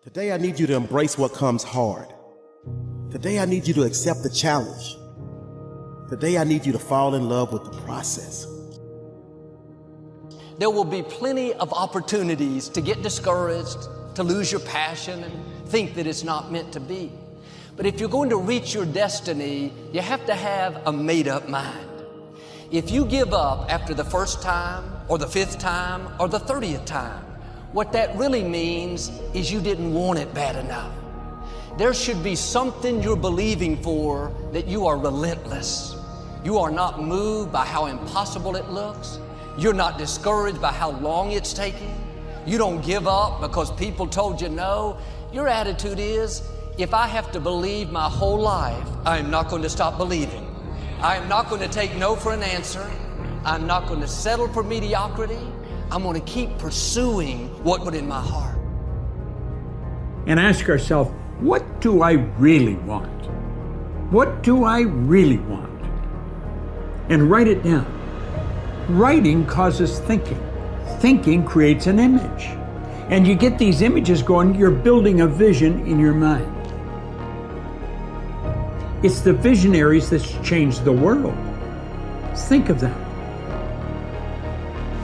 Today I need you to embrace what comes hard. Today I need you to accept the challenge. Today I need you to fall in love with the process. There will be plenty of opportunities to get discouraged, to lose your passion and think that it's not meant to be. But if you're going to reach your destiny, you have to have a made-up mind. If you give up after the first time or the 5th time or the 30th time, what that really means is you didn't want it bad enough. There should be something you're believing for, that you are relentless. You are not moved by how impossible it looks. You're not discouraged by how long it's taking. You don't give up because people told you no. Your attitude is, if I have to believe my whole life, I am not going to stop believing. I am not going to take no for an answer. I'm not going to settle for mediocrity. I'm going to keep pursuing what was in my heart. And ask ourselves, what do I really want? What do I really want? And write it down. Writing causes thinking. Thinking creates an image. And you get these images going, you're building a vision in your mind. It's the visionaries that's changed the world. Think of that.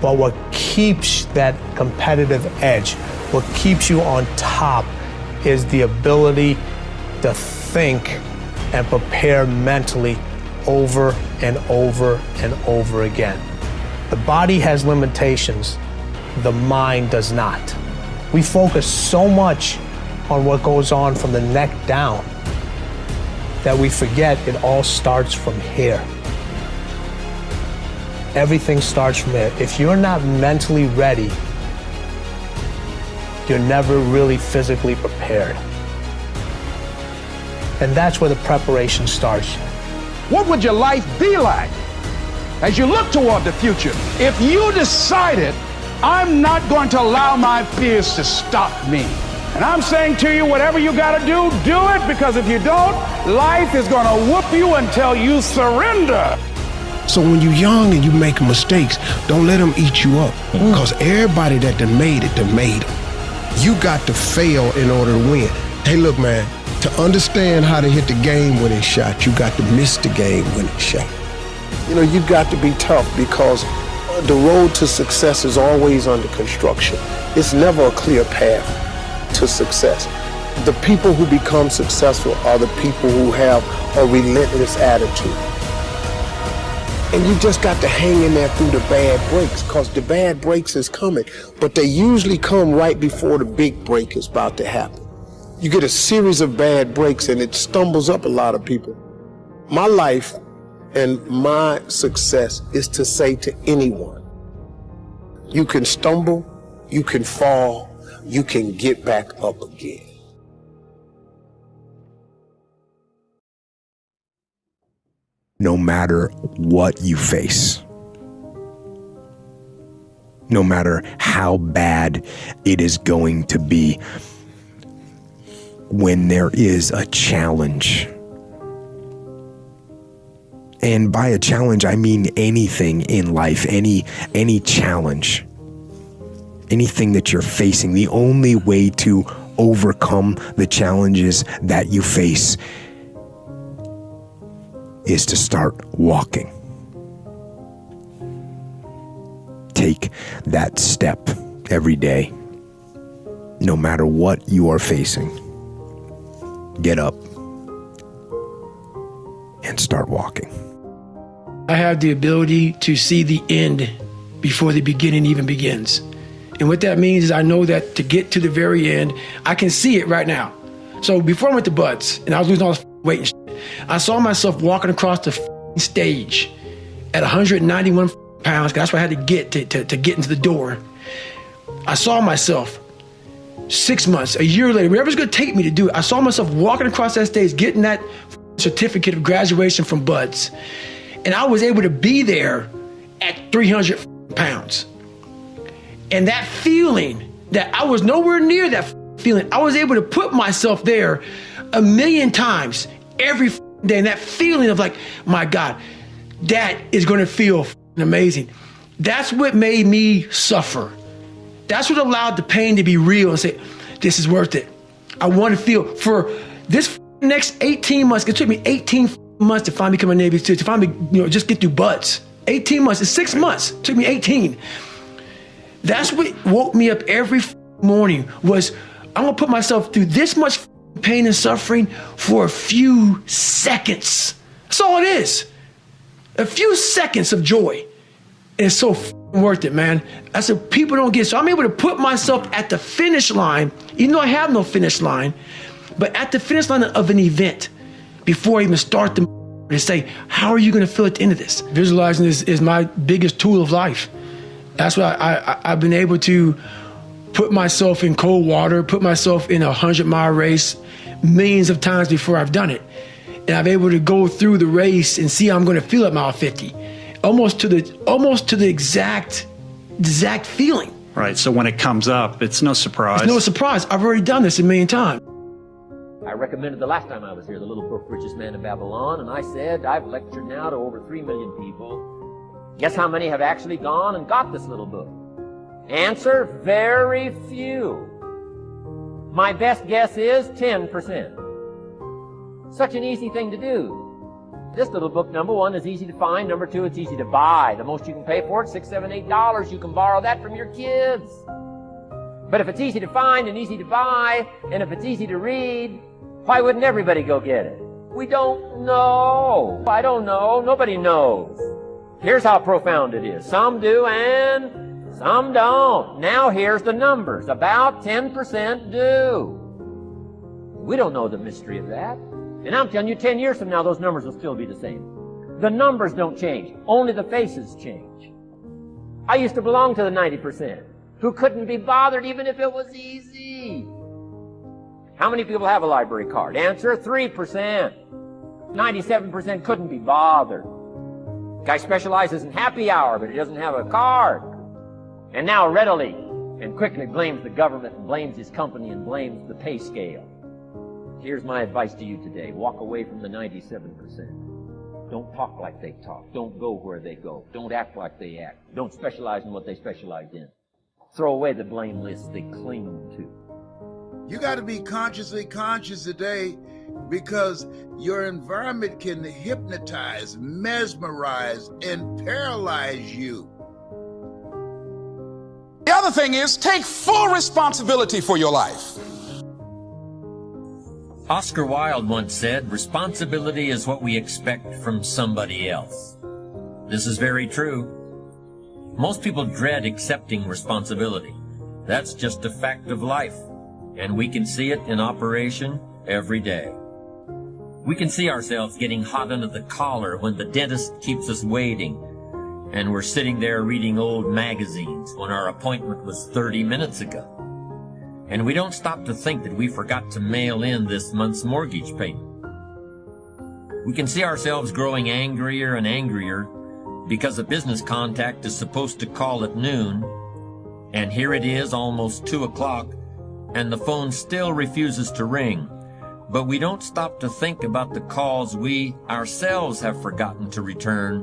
But what keeps that competitive edge, what keeps you on top, is the ability to think and prepare mentally over and over and over again. The body has limitations, the mind does not. We focus so much on what goes on from the neck down that we forget it all starts from here. Everything starts from here. If you're not mentally ready, you're never really physically prepared. And that's where the preparation starts. What would your life be like as you look toward the future if you decided, I'm not going to allow my fears to stop me? And I'm saying to you, whatever you got to do it, because if you don't, life is going to whoop you until you surrender. So when you're young and you make mistakes, don't let them eat you up. Because everybody that done made it. You got to fail in order to win. Hey, look, man, to understand how to hit the game winning shot, you got to miss the game winning shot. You know, you got to be tough, because the road to success is always under construction. It's never a clear path to success. The people who become successful are the people who have a relentless attitude. And you just got to hang in there through the bad breaks, because the bad breaks is coming, but they usually come right before the big break is about to happen. You get a series of bad breaks and it stumbles up a lot of people. My life and my success is to say to anyone, you can stumble, you can fall, you can get back up again. No matter what you face, no matter how bad it is going to be, when there is a challenge, and by a challenge I mean anything in life, any challenge, anything that you're facing, the only way to overcome the challenges that you face is to start walking. Take that step every day, no matter what you are facing. Get up and start walking. I have the ability to see the end before the beginning even begins. And what that means is I know that to get to the very end, I can see it right now. So before I went to Buds and I was losing all this weight and shit, I saw myself walking across the stage at 191 pounds. That's what I had to get to get into the door. I saw myself 6 months, a year later, whatever it's going to take me to do it. I saw myself walking across that stage, getting that certificate of graduation from Buds. And I was able to be there at 300 pounds. And that feeling that I was nowhere near that feeling, I was able to put myself there 1,000,000 times every day. And that feeling of like, my God, that is going to feel amazing. That's what made me suffer. That's what allowed the pain to be real and say, this is worth it. I want to feel for this next 18 months. It took me 18 months to finally become a Navy SEAL, to finally, just get through buds. 18 months, it's 6 months. It took me 18. That's what woke me up every morning was, I'm gonna put myself through this much pain and suffering for a few seconds. That's all it is. A few seconds of joy. And it's so worth it, man. That's what people don't get. So I'm able to put myself at the finish line, even though I have no finish line, but at the finish line of an event before I even start to say, how are you gonna feel at the end of this? Visualizing is my biggest tool of life. That's why I've been able to put myself in cold water, put myself in a 100-mile race millions of times before I've done it. And I'm able to go through the race and see how I'm going to feel at mile 50, almost to the exact feeling. Right. So when it comes up, it's no surprise. It's no surprise. I've already done this a million times. I recommended the last time I was here, the little book, Richest Man in Babylon, and I said, I've lectured now to over 3 million people. Guess how many have actually gone and got this little book? Answer, very few. My best guess is 10%. Such an easy thing to do. This little book, number one, is easy to find. Number two, it's easy to buy. The most you can pay for it, $6, $7, $8. You can borrow that from your kids. But if it's easy to find and easy to buy, and if it's easy to read, why wouldn't everybody go get it? We don't know. I don't know. Nobody knows. Here's how profound it is. Some do and some don't. Now here's the numbers. About 10% do. We don't know the mystery of that. And I'm telling you, 10 years from now, those numbers will still be the same. The numbers don't change. Only the faces change. I used to belong to the 90% who couldn't be bothered even if it was easy. How many people have a library card? Answer, 3%. 97% couldn't be bothered. Guy specializes in happy hour, but he doesn't have a card. And now readily and quickly blames the government and blames his company and blames the pay scale. Here's my advice to you today. Walk away from the 97%. Don't talk like they talk. Don't go where they go. Don't act like they act. Don't specialize in what they specialize in. Throw away the blame list they cling to. You got to be consciously conscious today, because your environment can hypnotize, mesmerize, and paralyze you. The other thing is, take full responsibility for your life. Oscar Wilde once said, responsibility is what we expect from somebody else. This is very true. Most people dread accepting responsibility. That's just a fact of life, and we can see it in operation every day. We can see ourselves getting hot under the collar when the dentist keeps us waiting, and we're sitting there reading old magazines when our appointment was 30 minutes ago. And we don't stop to think that we forgot to mail in this month's mortgage payment. We can see ourselves growing angrier and angrier because a business contact is supposed to call at noon, and here it is almost 2 o'clock, and the phone still refuses to ring. But we don't stop to think about the calls we ourselves have forgotten to return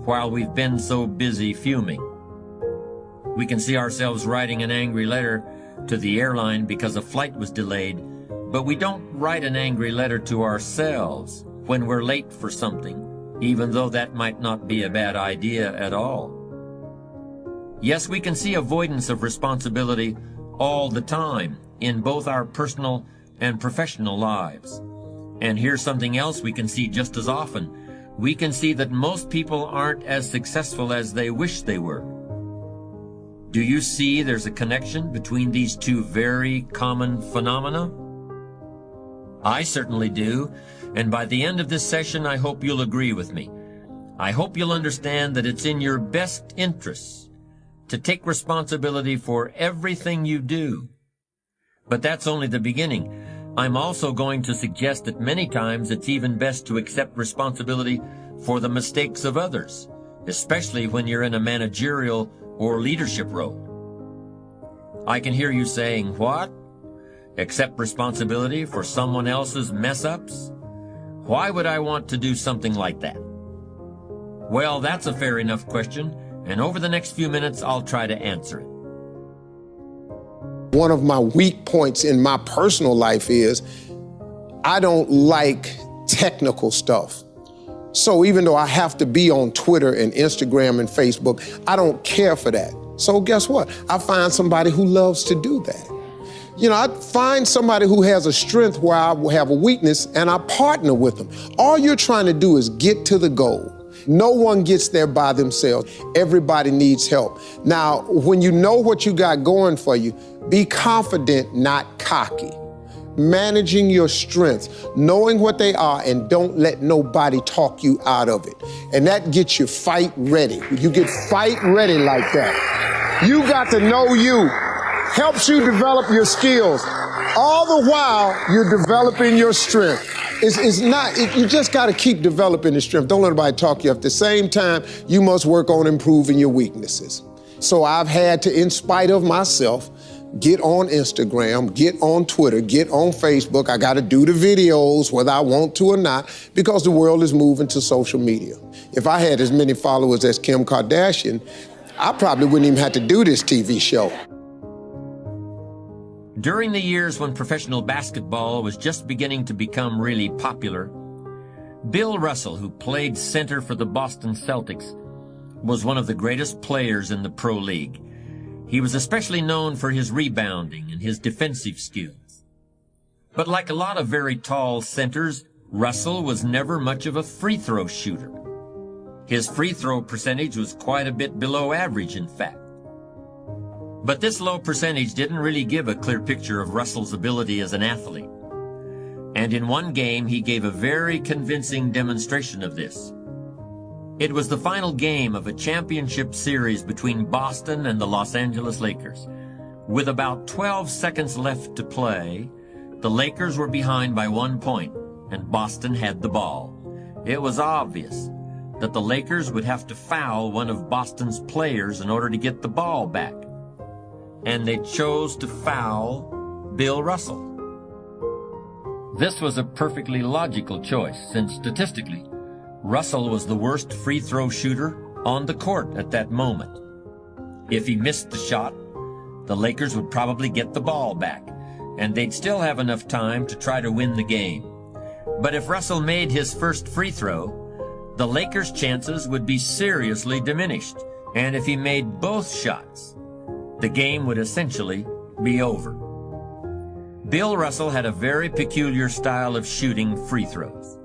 while we've been so busy fuming. We can see ourselves writing an angry letter to the airline because a flight was delayed, but we don't write an angry letter to ourselves when we're late for something, even though that might not be a bad idea at all. Yes, we can see avoidance of responsibility all the time in both our personal and professional lives. And here's something else we can see just as often. We can see that most people aren't as successful as they wish they were. Do you see there's a connection between these two very common phenomena? I certainly do, and by the end of this session, I hope you'll agree with me. I hope you'll understand that it's in your best interests to take responsibility for everything you do. But that's only the beginning. I'm also going to suggest that many times it's even best to accept responsibility for the mistakes of others, especially when you're in a managerial or leadership role. I can hear you saying, what? Accept responsibility for someone else's mess-ups? Why would I want to do something like that? Well, that's a fair enough question, and over the next few minutes, I'll try to answer it. One of my weak points in my personal life is I don't like technical stuff. So even though I have to be on Twitter and Instagram and Facebook, I don't care for that. So guess what? I find somebody who loves to do that. You know, I find somebody who has a strength where I will have a weakness, and I partner with them. All you're trying to do is get to the goal. No one gets there by themselves. Everybody needs help. Now, when you know what you got going for you, be confident, not cocky. Managing your strengths, knowing what they are, and don't let nobody talk you out of it. And that gets you fight ready. You get fight ready like that. You got to know you. Helps you develop your skills. All the while, you're developing your strength. You just got to keep developing the strength. Don't let anybody talk you up. At the same time, you must work on improving your weaknesses. So I've had to, in spite of myself, get on Instagram, get on Twitter, get on Facebook. I got to do the videos whether I want to or not, because the world is moving to social media. If I had as many followers as Kim Kardashian, I probably wouldn't even have to do this TV show. During the years when professional basketball was just beginning to become really popular, Bill Russell, who played center for the Boston Celtics, was one of the greatest players in the pro league. He was especially known for his rebounding and his defensive skills. But like a lot of very tall centers, Russell was never much of a free throw shooter. His free throw percentage was quite a bit below average, in fact. But this low percentage didn't really give a clear picture of Russell's ability as an athlete. And in one game, he gave a very convincing demonstration of this. It was the final game of a championship series between Boston and the Los Angeles Lakers. With about 12 seconds left to play, the Lakers were behind by 1 point, and Boston had the ball. It was obvious that the Lakers would have to foul one of Boston's players in order to get the ball back. And they chose to foul Bill Russell. This was a perfectly logical choice, since statistically, Russell was the worst free throw shooter on the court at that moment. If he missed the shot, the Lakers would probably get the ball back, and they'd still have enough time to try to win the game. But if Russell made his first free throw, the Lakers' chances would be seriously diminished, and if he made both shots, the game would essentially be over. Bill Russell had a very peculiar style of shooting free throws.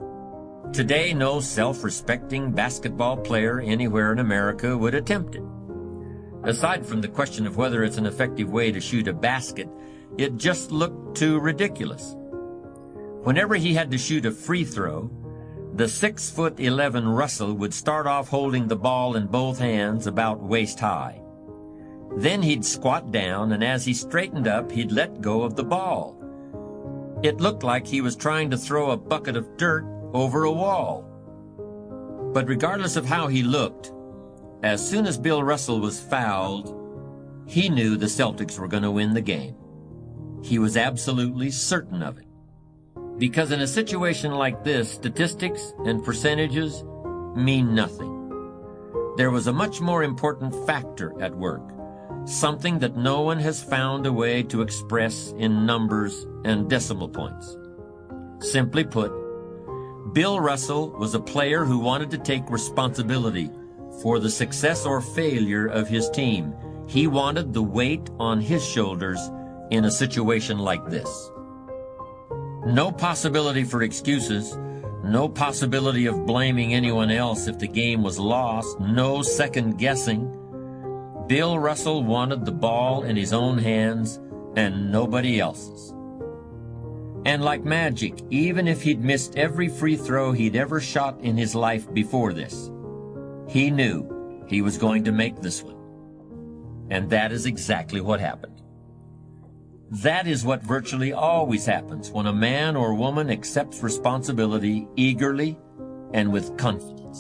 Today, no self-respecting basketball player anywhere in America would attempt it. Aside from the question of whether it's an effective way to shoot a basket, it just looked too ridiculous. Whenever he had to shoot a free throw, the 6'11" Russell would start off holding the ball in both hands about waist high. Then he'd squat down, and as he straightened up, he'd let go of the ball. It looked like he was trying to throw a bucket of dirt over a wall. But regardless of how he looked, as soon as Bill Russell was fouled, he knew the Celtics were going to win the game. He was absolutely certain of it. Because in a situation like this, statistics and percentages mean nothing. There was a much more important factor at work. Something that no one has found a way to express in numbers and decimal points. Simply put, Bill Russell was a player who wanted to take responsibility for the success or failure of his team. He wanted the weight on his shoulders in a situation like this. No possibility for excuses, no possibility of blaming anyone else if the game was lost, no second guessing. Bill Russell wanted the ball in his own hands and nobody else's. And like magic, even if he'd missed every free throw he'd ever shot in his life before this, he knew he was going to make this one. And that is exactly what happened. That is what virtually always happens when a man or woman accepts responsibility eagerly and with confidence.